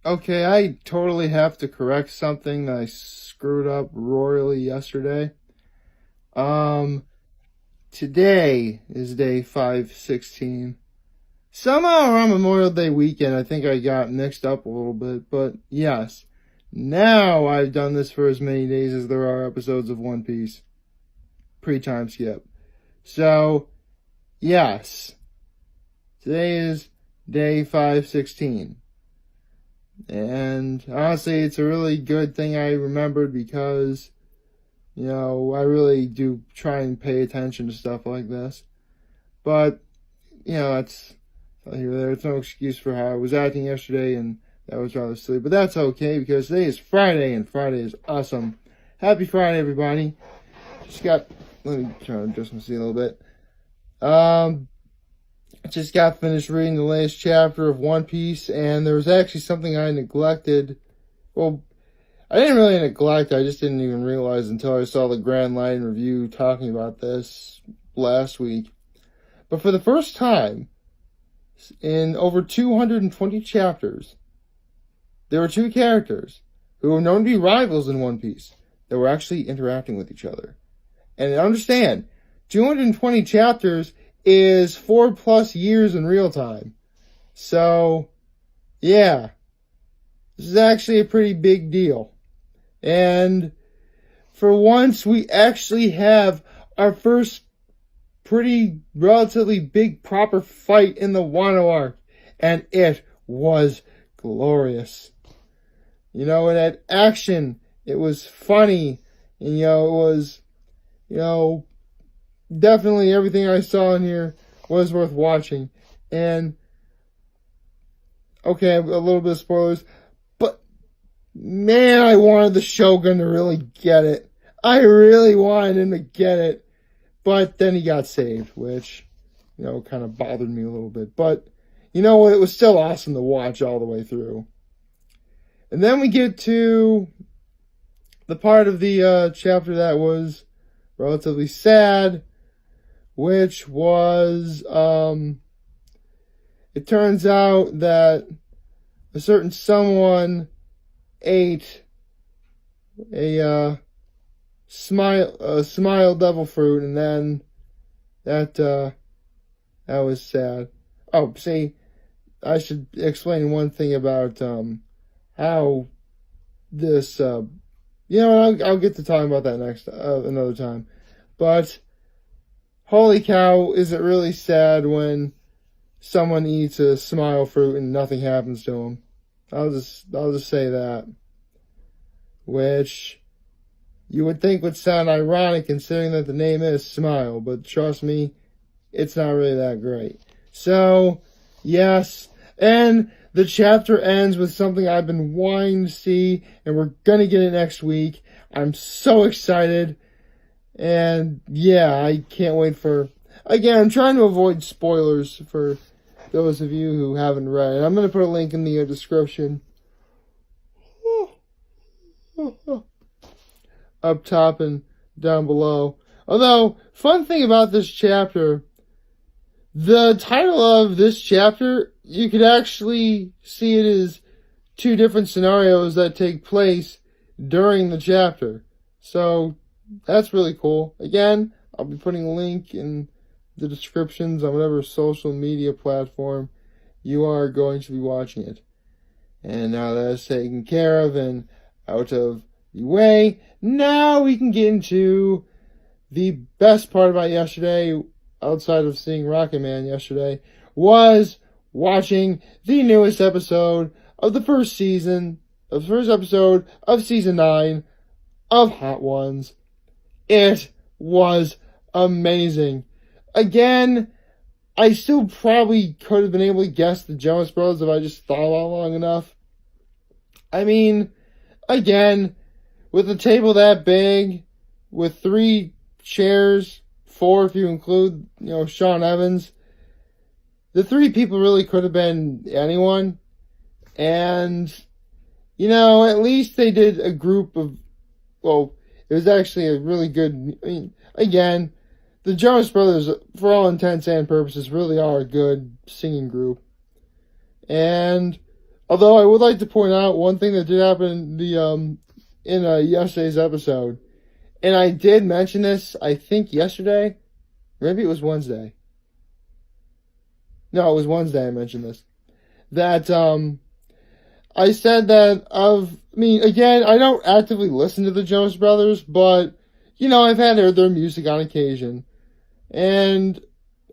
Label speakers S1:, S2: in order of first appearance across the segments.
S1: Okay, I totally have to correct something that I screwed up royally yesterday. Um, Today is day 516. Somehow around Memorial Day weekend, I think I got mixed up a little bit, but yes. Now I've done this for as many days as there are episodes of One Piece. Pre-time skip. So, yes. Today is day 516. And honestly, it's a really good thing I remembered because, I really do try and pay attention to stuff like this. But, it's here there. It's no excuse for how I was acting yesterday, and that was rather silly. But that's okay because today is Friday, and Friday is awesome. Happy Friday, everybody. Let me try to adjust my seat a little bit. I just got finished reading the latest chapter of One Piece, and there was actually something I neglected. Well, I didn't really neglect, I just didn't even realize until I saw the Grand Line Review talking about this last week. But for the first time, in over 220 chapters, there were two characters who were known to be rivals in One Piece that were actually interacting with each other. And understand, 220 chapters is 4+ years in real time. So, yeah. This is actually a pretty big deal. And for once, we actually have our first pretty relatively big proper fight in the Wano arc. And it was glorious. It had action. It was funny. And, it was, definitely everything I saw in here was worth watching. And, okay, a little bit of spoilers, but man, I wanted the Shogun to really get it. I really wanted him to get it. But then he got saved, which, kind of bothered me a little bit. But, it was still awesome to watch all the way through. And then we get to the part of the chapter that was relatively sad, which was, it turns out that a certain someone ate a smile devil fruit, and then that was sad. Oh, see, I should explain one thing about, how this, I'll get to talking about that another time. But, holy cow, is it really sad when someone eats a smile fruit and nothing happens to them. I'll just say that. Which you would think would sound ironic considering that the name is Smile, but trust me, it's not really that great. So, yes, and the chapter ends with something I've been wanting to see, and we're gonna get it next week. I'm so excited. And yeah, I can't wait for... Again, I'm trying to avoid spoilers for those of you who haven't read it. I'm going to put a link in the description. Up top and down below. Although, fun thing about this chapter, the title of this chapter, you could actually see it as two different scenarios that take place during the chapter. So, that's really cool. Again, I'll be putting a link in the descriptions on whatever social media platform you are going to be watching it. And now that is taken care of and out of the way, now we can get into the best part about yesterday, outside of seeing Rocket Man yesterday, was watching the newest episode of the first episode of season 9 of Hot Ones. It was amazing. Again, I still probably could have been able to guess the Jonas Brothers if I just thought about it long enough. I mean, again, with a table that big, with 3 chairs, 4 if you include, Sean Evans, the 3 people really could have been anyone. And, at least they did a group of, it was actually a really good, again, the Jonas Brothers, for all intents and purposes, really are a good singing group. And Although I would like to point out one thing that did happen in yesterday's episode. And I did mention this, I think yesterday. Maybe it was Wednesday. No, it was Wednesday I mentioned this. That, I said that again, I don't actively listen to the Jonas Brothers, but, I've had their music on occasion. And,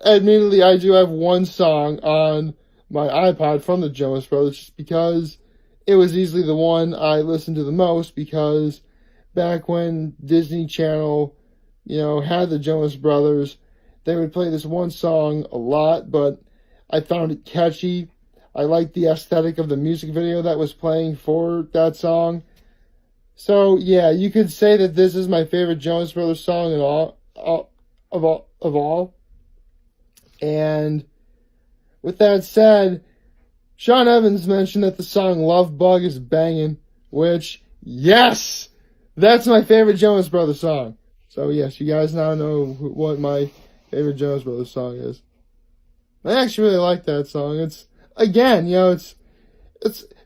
S1: admittedly, I do have one song on my iPod from the Jonas Brothers, just because it was easily the one I listened to the most, because back when Disney Channel, had the Jonas Brothers, they would play this one song a lot, but I found it catchy. I liked the aesthetic of the music video that was playing for that song. So, yeah, you could say that this is my favorite Jonas Brothers song of all. And with that said, Sean Evans mentioned that the song Love Bug is banging, which, yes, that's my favorite Jonas Brothers song. So, yes, you guys now know what my favorite Jonas Brothers song is. I actually really like that song. It's, again,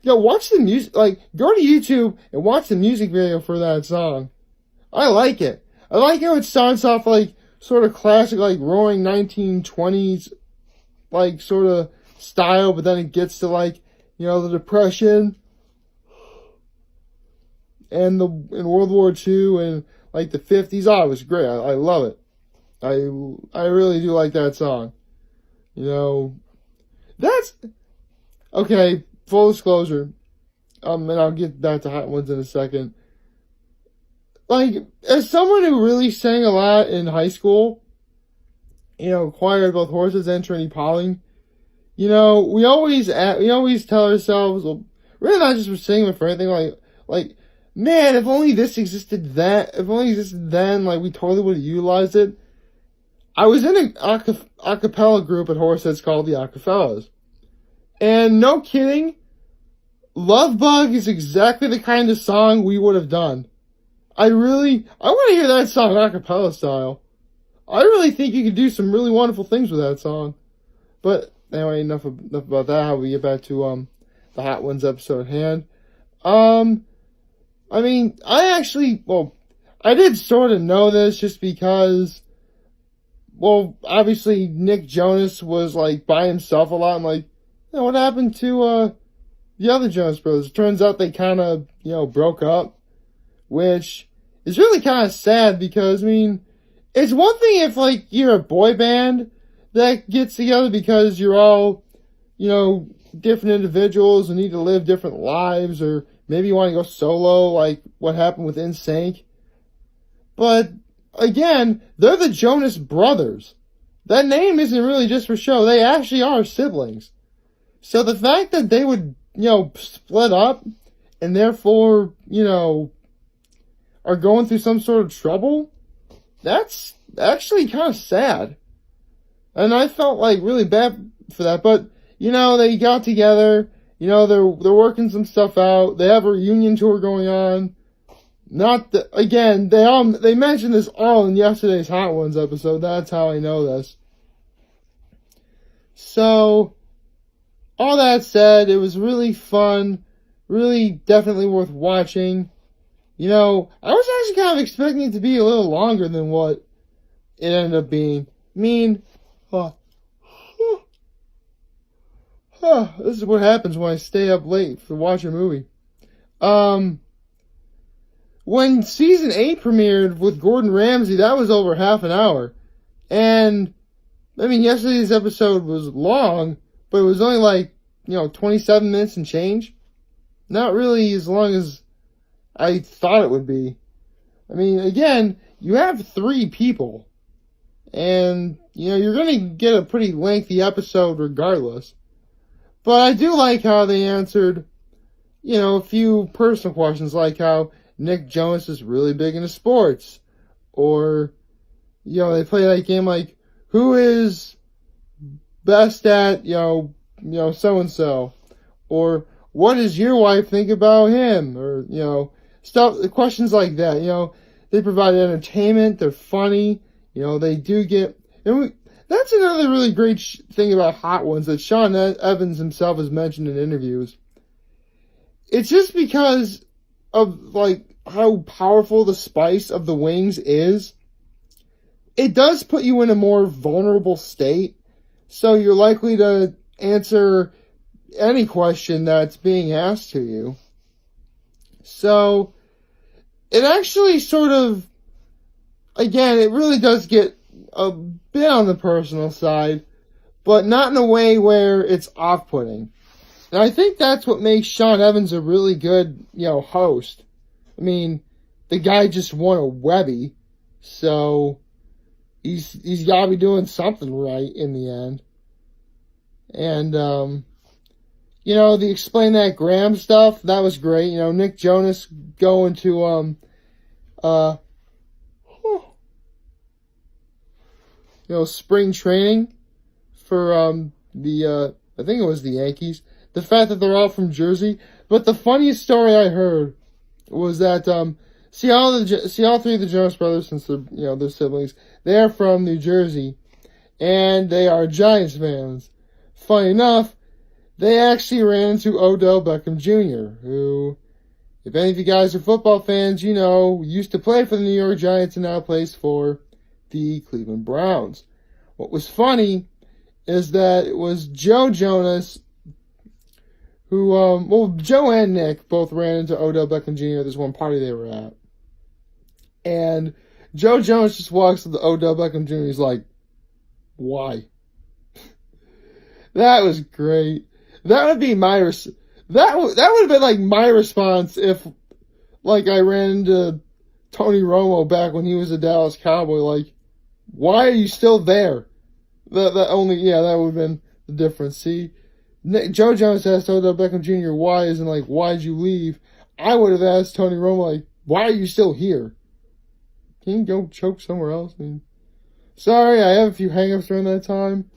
S1: watch the music, go to YouTube and watch the music video for that song. I like it. I like how it starts off sort of classic, roaring 1920s, sort of style, but then it gets to, the Depression and in World War II and, the 50s. Oh, it was great. I love it. I really do like that song. That's, okay, full disclosure, and I'll get back to Hot Ones in a second. As someone who really sang a lot in high school, choir at both Horses and Trinity Pauling, we always tell ourselves, well, really not just for singing, but for anything, man, if only this existed then, we totally would have utilized it. I was in an a cappella group at Horseheads called the Acapellas. And no kidding, Love Bug is exactly the kind of song we would have done. I want to hear that song a cappella style. I really think you could do some really wonderful things with that song. But anyway, enough about that. How we get back to the Hot Ones episode at hand. I did sort of know this just because, obviously Nick Jonas was by himself a lot. I'm what happened to the other Jonas Brothers? It turns out they kind of, broke up, which is really kind of sad because, it's one thing if, you're a boy band that gets together because you're all, different individuals and need to live different lives, or maybe you want to go solo, like what happened with NSYNC. But, again, they're the Jonas Brothers. That name isn't really just for show. They actually are siblings. So the fact that they would, split up and therefore, are going through some sort of trouble, that's actually kind of sad. And I felt really bad for that. But, they got together, they're working some stuff out. They have a reunion tour going on. They mentioned this all in yesterday's Hot Ones episode. That's how I know this. So, all that said, it was really fun, really definitely worth watching. I was actually kind of expecting it to be a little longer than what it ended up being. This is what happens when I stay up late to watch a movie. When season 8 premiered with Gordon Ramsay, that was over half an hour. And, yesterday's episode was long, but it was only 27 minutes and change. Not really as long as I thought it would be. Again, you have 3 people. And, you're going to get a pretty lengthy episode regardless. But I do like how they answered, a few personal questions, like how Nick Jonas is really big into sports. Or, they play that game who is best at, so-and-so. Or, what does your wife think about him? Or, questions like that. They provide entertainment, they're funny, they do get... That's another really great thing about Hot Ones that Sean Evans himself has mentioned in interviews. it's just because of, like, how powerful the spice of the wings is. It does put you in a more vulnerable state, so you're likely to answer any question that's being asked to you. So, it actually sort of, again, it really does get a bit on the personal side, but not in a way where it's off-putting. And I think that's what makes Sean Evans a really good, host. I mean, the guy just won a Webby, so he's got to be doing something right in the end. And, the Explain That Graham stuff, that was great. Nick Jonas going to, spring training for, I think it was the Yankees. The fact that they're all from Jersey. But the funniest story I heard was that, see all three of the Jonas brothers, since they're siblings, they're from New Jersey, and they are Giants fans. Funny enough, they actually ran into Odell Beckham Jr., who, if any of you guys are football fans, used to play for the New York Giants and now plays for the Cleveland Browns. What was funny is that it was Joe Jonas who, Joe and Nick both ran into Odell Beckham Jr. at this one party they were at. And Joe Jonas just walks to the Odell Beckham Jr. He's like, why? That was great. That would be that would have been like my response if, like, I ran into Tony Romo back when he was a Dallas Cowboy. Like, why are you still there? That would have been the difference. See, Joe Jonas asked Odell Beckham Jr. why, isn't like, why'd you leave? I would have asked Tony Romo, like, why are you still here? Can you go choke somewhere else? I mean, sorry, I have a few hang-ups during that time.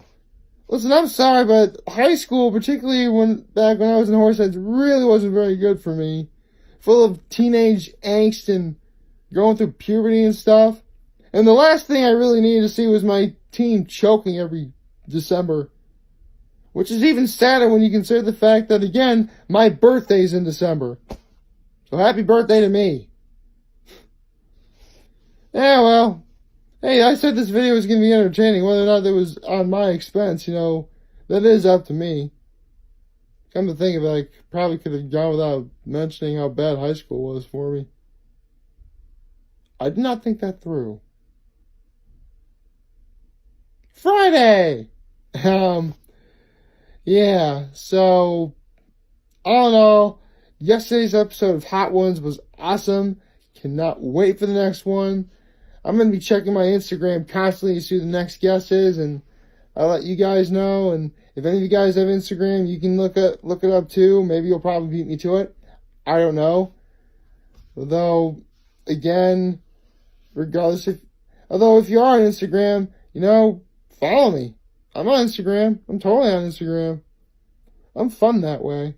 S1: Listen, I'm sorry, but high school, particularly back when I was in Horseheads, really wasn't very good for me. Full of teenage angst and going through puberty and stuff. And the last thing I really needed to see was my team choking every December. Which is even sadder when you consider the fact that, again, my birthday's in December. So happy birthday to me. Yeah, well, hey, I said this video was going to be entertaining. Whether or not it was on my expense, that is up to me. Come to think of it, I probably could have gone without mentioning how bad high school was for me. I did not think that through. Friday! Yeah, so, all in all, yesterday's episode of Hot Ones was awesome. Cannot wait for the next one. I'm going to be checking my Instagram constantly to see who the next guest is, and I'll let you guys know. And if any of you guys have Instagram, you can look it up too. Maybe you'll probably beat me to it. I don't know. Although, again, if you are on Instagram, follow me. I'm on Instagram. I'm totally on Instagram. I'm fun that way.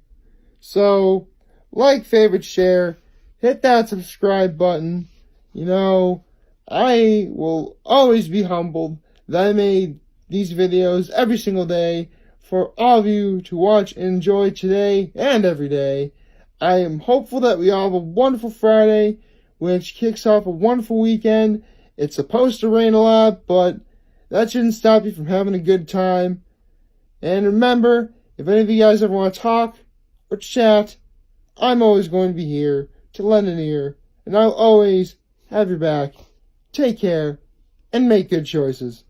S1: So, like, favorite, share, hit that subscribe button. I will always be humbled that I made these videos every single day for all of you to watch and enjoy today and every day. I am hopeful that we all have a wonderful Friday, which kicks off a wonderful weekend. It's supposed to rain a lot, but that shouldn't stop you from having a good time. And remember, if any of you guys ever want to talk or chat, I'm always going to be here to lend an ear, and I'll always have your back. Take care, and make good choices.